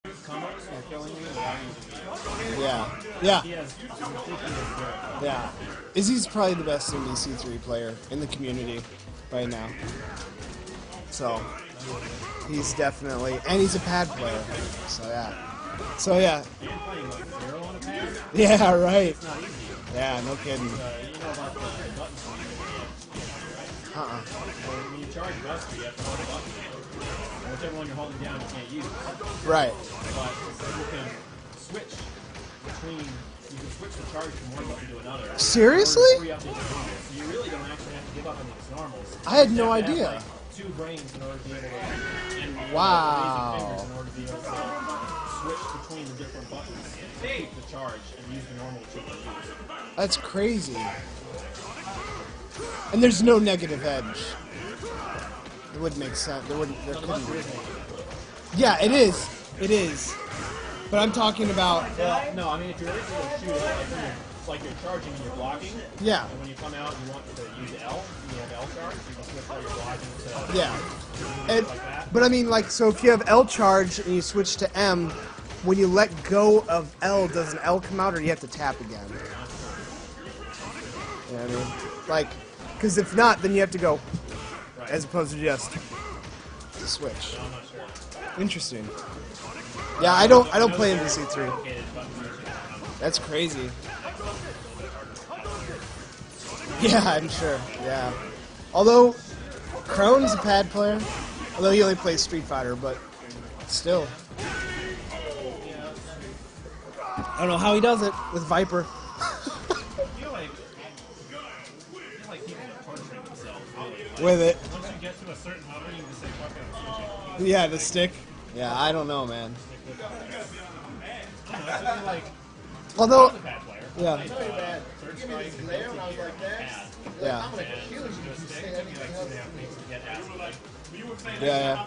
combos are killing me without using me. Yeah. Yeah. He has ridiculous grip. Yeah. Izzy's probably the best MDC3 player in the community right now. So, he's definitely, and he's a pad player. So, yeah. So, yeah. And playing like 0 on a pad, Yeah, right. it's not easy. Yeah, no kidding. You know about the buttons on it. When you charge Buster, you have to hold a button. And whichever one you're holding down, you can't use. Right. But you can switch between, you can switch the charge from one button to another. Seriously? So you really don't actually have to give up on these normals. I had You no have to idea. have, like, 2 brains in order to be able to, and Wow. basic fingers in order to be able to switch between the different buttons and keep the charge and use the normal that you can use. That's crazy. And there's no negative edge. It wouldn't make sense. There wouldn't. There couldn't be. Yeah, it is. It is. But I'm talking about. Well, no, I mean, if you're able to shoot it, like you're charging and you're blocking, Yeah. and when you come out, you want to use L, you have L charge, you can switch how you're blocking to Yeah. And, like that. but I mean, like, so if you have L charge and you switch to M, when you let go of L, does an L come out, or do you have to tap again? You know what I mean? Like, because if not, then you have to go, as opposed to just switch. I'm not sure. Interesting. Yeah, I don't play MVC3. Complicated buttons are used. That's crazy. Yeah, I'm sure. Yeah. Although Crone's a pad player, although he only plays Street Fighter, but still. I don't know how he does it with Viper. I feel like people are torturing themselves, really. With it. Once you get to a certain level, you can just say, fuck it, I'm switching. Yeah, the stick. Yeah, I don't know, man. I don't know, it's really like, Although, I'm a pad player. yeah, Third strike and pad. yeah, And just stick, and like 2.5 weeks to get ass kicked. yeah.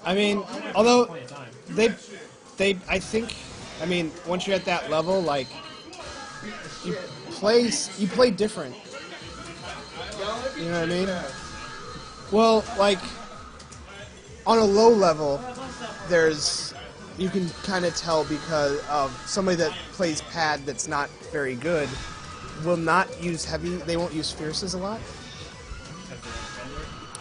I mean, although Plenty of time. I think, I mean, once you're at that level, like, you play different. You know what I mean? Well, like, on a low level, you can kind of tell because of somebody that plays pad that's not very good will not use heavy, they won't use fierces a lot.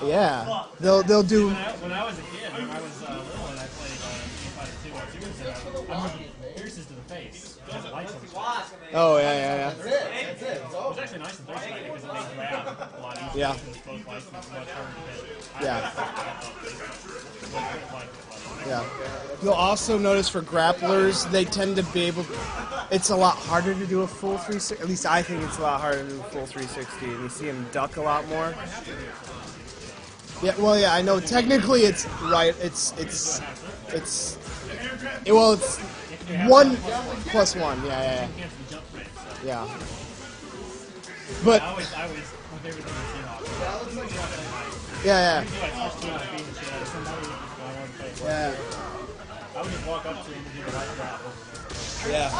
Yeah. They'll do, When I was a kid, when I was little and I played Street Fighter 2 on 2, I'm pierces to the face because it lights on the oh, yeah. It was actually nice in 3 because it made grab a lot easier. Yeah. Because both lights was much harder to hit. Yeah. Yeah. You'll also notice for grapplers, they tend to be able. It's a lot harder to do a full 360. At least I think it's a lot harder to do a full 360, and you see them duck a lot more. Yeah. Well, yeah. I know. Technically, it's right. It's 1 plus 1. Yeah. Yeah. But I always, with everything you see off. yeah. I switched to being shit out of somebody who just going on and play. Yeah. I would just walk up to him and do the light drop over there. Yeah. So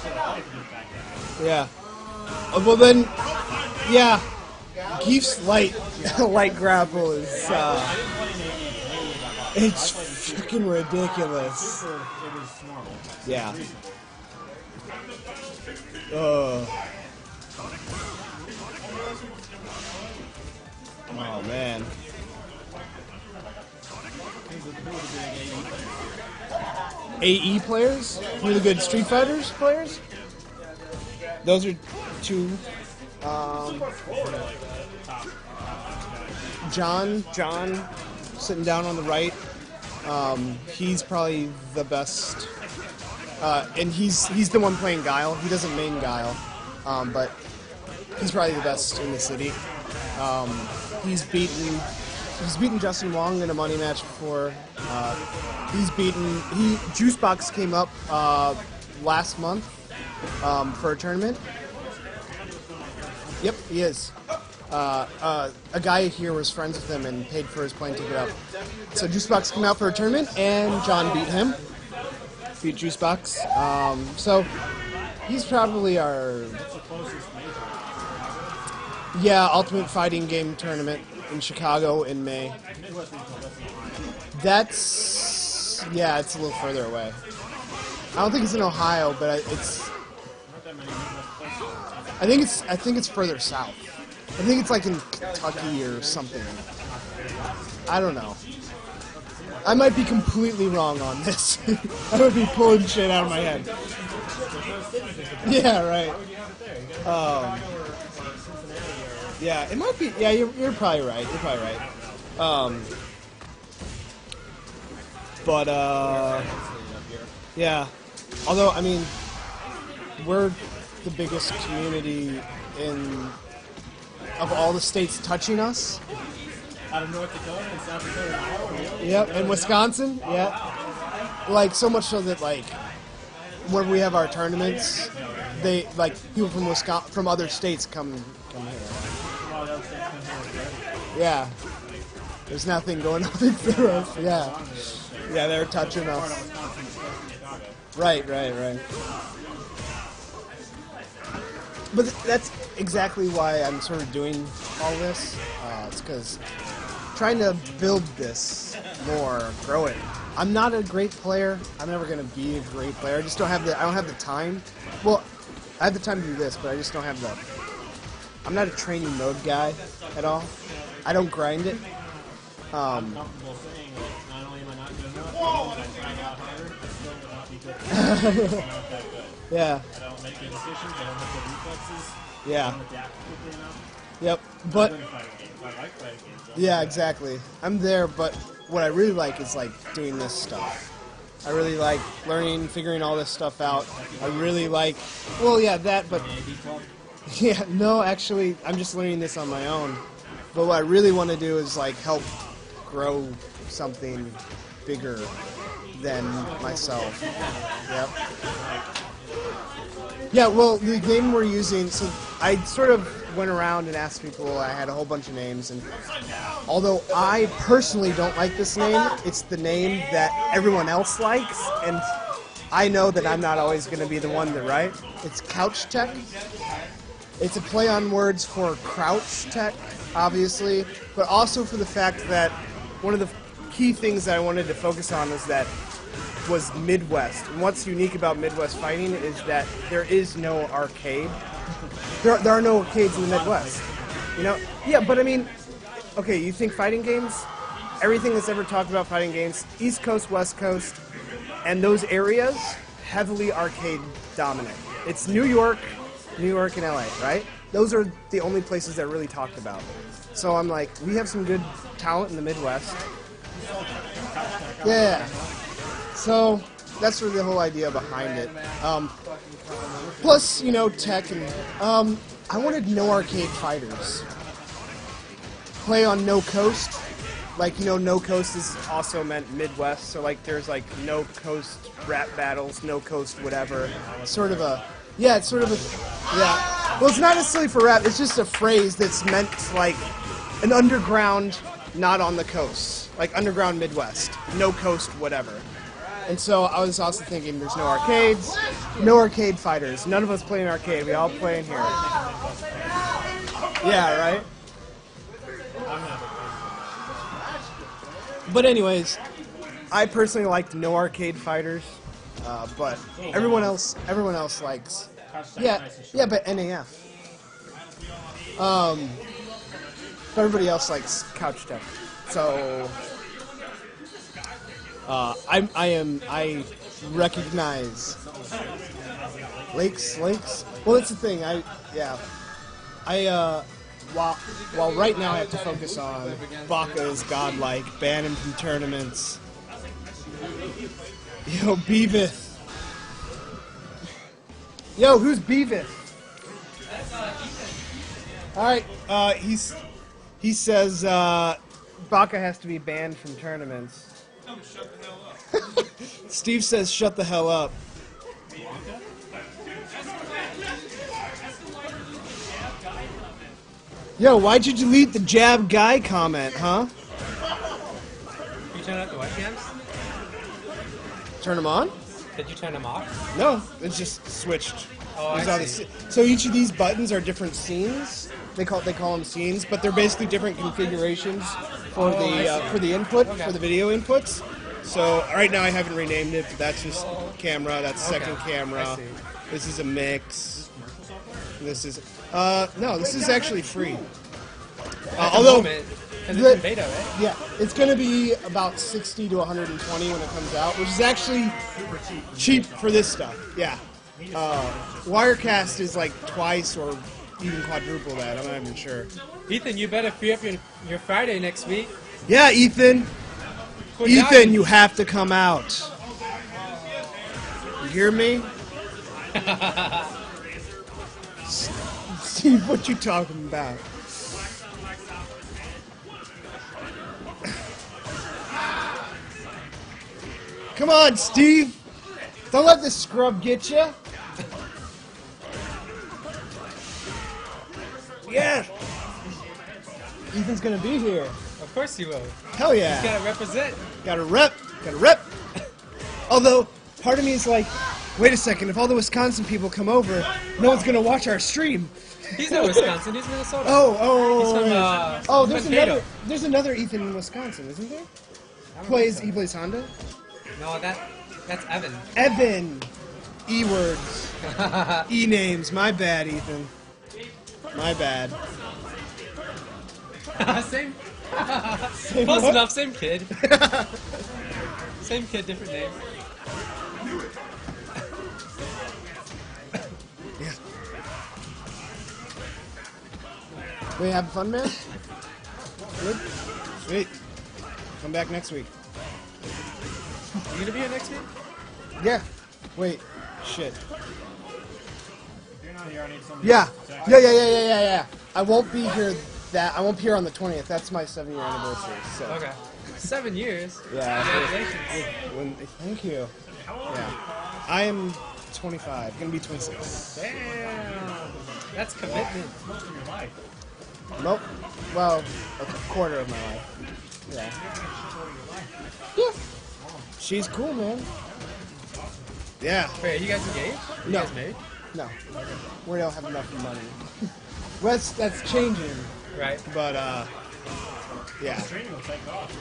I like to do back there. Yeah. Well then, yeah. Geef's light grapple is I didn't play an 80. it's freaking ridiculous. Super, it was normal. Yeah. Oh man. AE players? Really good Street Fighters players? Those are 2. John, sitting down on the right. He's probably the best, and he's the one playing Guile. He doesn't main Guile, but he's probably the best in the city. He's beaten Justin Wong in a money match before. Juicebox came up last month for a tournament. Yep, he is. A guy here was friends with him and paid for his plane ticket up. So Juicebox came out for a tournament, and John beat him. Beat Juicebox. So he's probably our Ultimate Fighting Game tournament in Chicago in May. That's Yeah, it's a little further away. I don't think it's in Ohio, but it's. Not that many Midwest places. I think it's further south. I think it's like in Kentucky or something. I don't know. I might be completely wrong on this. I would be pulling shit out of my head. Yeah, right. Yeah, it might be. Yeah, you're probably right. You're probably right. But yeah. Although, I mean, we're the biggest community of all the states touching us. Out of North Dakota and South Dakota and Iowa, really? Yep, and Wisconsin. Yeah. Like so much so that like when we have our tournaments, they like people from Wisconsin, from other states come here. Well, those states come here already. Yeah. There's nothing going on for us. Yeah. Yeah, they're touching us. Right. But that's exactly why I'm sort of doing all this. It's because trying to build this more, grow it. I'm not a great player. I'm never going to be a great player. I just don't have I don't have the time. Well, I have the time to do this, but I just don't have the. I'm not a training mode guy at all. I don't grind it. I'm comfortable saying that not only am I not good enough, but if I tried out harder, I still would not be good enough. I'm not that good. Yeah. I don't make good decisions. I don't have good reflexes. Yeah. I don't adapt quickly enough. Yep. I But win fighting games. I like fighting games. yeah, exactly. I'm there, but what I really like is like doing this stuff. I really like learning, figuring all this stuff out. I really like, well, yeah, that, but yeah, no, actually, I'm just learning this on my own. But what I really want to do is like help grow something bigger than myself. Yep. Yeah, well, the name we're using, so I sort of went around and asked people, I had a whole bunch of names, and although I personally don't like this name, it's the name that everyone else likes, and I know that I'm not always going to be the one to write. It's Couch Tech. It's a play on words for Crouch Tech, obviously, but also for the fact that one of the key things that I wanted to focus on was Midwest. And what's unique about Midwest fighting is that there is no arcade. There are no arcades in the Midwest. You know? Yeah, but I mean, okay, you think fighting games? Everything that's ever talked about fighting games, East Coast, West Coast, and those areas, heavily arcade dominant. It's New York and LA, right? Those are the only places that really talked about. So I'm like, we have some good talent in the Midwest. Yeah. So that's sort of the whole idea behind it. Plus, you know, tech and I wanted no arcade fighters. Play on no coast. Like, you know, no coast is also meant Midwest. So like, there's like no coast rap battles, no coast whatever. Sort of a it's sort of a Well, it's not necessarily for rap. It's just a phrase that's meant like an underground, not on the coast, like underground Midwest, no coast whatever. And so I was also thinking there's no arcades, no arcade fighters. None of us play in arcade. We all play in here. Yeah, right? But anyways, I personally liked no arcade fighters, but everyone else likes. Yeah, but NAF. But everybody else likes Couch Tech. So I recognize Lakes. Well, that's the thing. While right now I have to focus on Baka is godlike, ban him from tournaments. Yo, Beavith. Yo, who's Beavith? All right, he says Baka has to be banned from tournaments. Shut the hell up. Steve says shut the hell up. Yo, why'd you delete the jab guy comment, huh? You turn off the webcams? Turn them on? Did you turn them off? No, it's just switched. Oh, These I are the see. so each of these buttons are different scenes. They call them scenes, but they're basically different configurations for I the see. for the input Okay. for the video inputs. So right now I haven't renamed it, but that's just camera. That's second Okay, camera. I see. This is a mix. This is no, this is actually free. At the Although moment, 'cause it's the- in beta, right? yeah, it's gonna be about 60 to 120 when it comes out, which is actually cheap for this stuff. Yeah. Wirecast is like twice or even quadruple that. I'm not even sure. Ethan, you better free up your Friday next week. Yeah, Ethan. Quit Ethan, doubting. you have to come out. You hear me? Steve, what you talking about? Come on, Steve. Don't let this scrub get you. Yeah. Ethan's gonna be here. Of course you will. Hell You yeah. gotta represent. Gotta rep. Gotta rep. Although, part of me is like, wait a second, if all the Wisconsin people come over, no one's gonna watch our stream. He's not Wisconsin. He's Minnesota. Oh, He's from, right. Mankato. There's another Ethan in Wisconsin, isn't there? I don't think He plays Honda? so. No, that's Evan. Evan. E-words. E-names. My bad, Ethan. My bad. Same. Same Close what? enough. Same kid. Same kid, different name. Yeah. We having fun, man? Good? Sweet. Come back next week. You gonna be here next week? Yeah. Wait. Shit. If you're not here, I need somebody Yeah. to protect Yeah. I won't be here I won't be here on the 20th. That's my 7-year anniversary. So. Okay. 7 years. Yeah. Congratulations. Thank you. Yeah. I am 25. Gonna be 26. Damn. That's commitment. most of your life. Nope. Well, a quarter of my life. Yeah. Yeah. She's cool, man. Yeah. Wait, are you guys engaged? You No. guys married? No. We don't have enough money. Well, that's changing, Right. but yeah. Training will take off.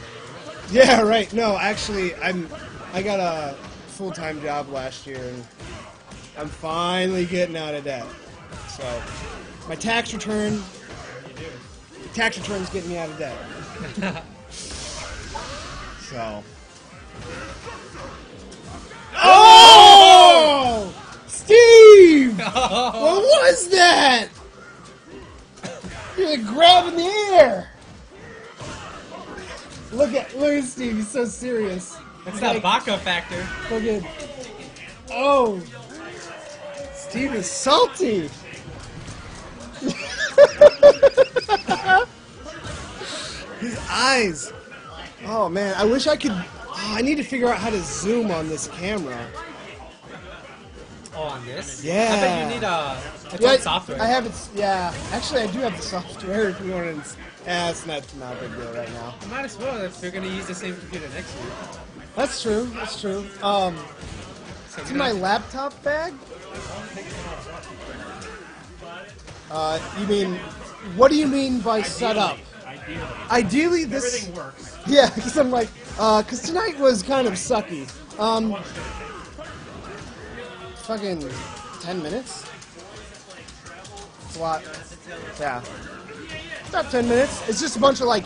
Yeah, right. No, actually, I got a full-time job last year, and I'm finally getting out of debt. So, my tax return's getting me out of debt. So. Oh! Steve! What was that? You're like grabbing the air. Look at Steve. He's so serious. That's that Baca factor. Look at. Oh, Steve is salty. His eyes. Oh man, I wish I could. Oh, I need to figure out how to zoom on this camera. Oh, on this? Yeah. I bet you need its own software. I have it. Yeah, actually, I do have the software. If you want to, it's not a big deal right now. Might as well if you're gonna use the same computer next year. That's true. That's true. So It's you in my don't- laptop bag. You mean? What do you mean by setup? Ideally, this. Everything works. Yeah, because I'm like, because tonight was kind of sucky. Fucking 10 minutes. It's a lot. Yeah. About 10 minutes. It's just a bunch of like,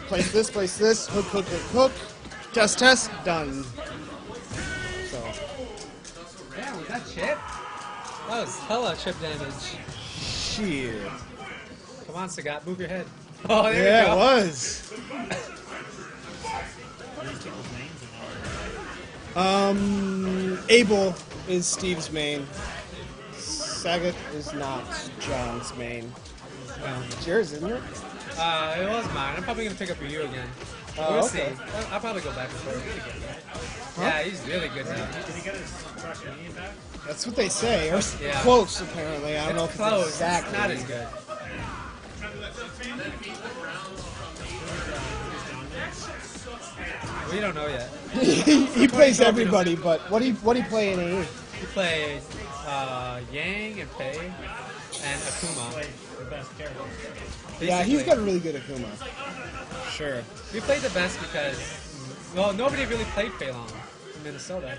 place this, hook, test, done. So. Damn, was that chip? That was hella chip damage. Shit. Come on, Sagat, move your head. Oh, there Yeah, we it go. was. Abel is Steve's main. Sagat is not John's main. No. It's yours, isn't it? It was mine. I'm probably gonna pick up for you again. Oh, We'll okay. see. I'll probably go back and forth. Yeah, he's really good now. Did he get his freshman knee back? That's what they say. Or Yeah. close, apparently. I don't know if Close. it's exactly. It's not as good. We don't know yet. he plays everybody, but what do you play in AE? He played Yang and Pei and Akuma. Like the best character. Yeah, he's Basically, got a really good Akuma. Sure. We played the best because Well, nobody really played Phelan in Minnesota.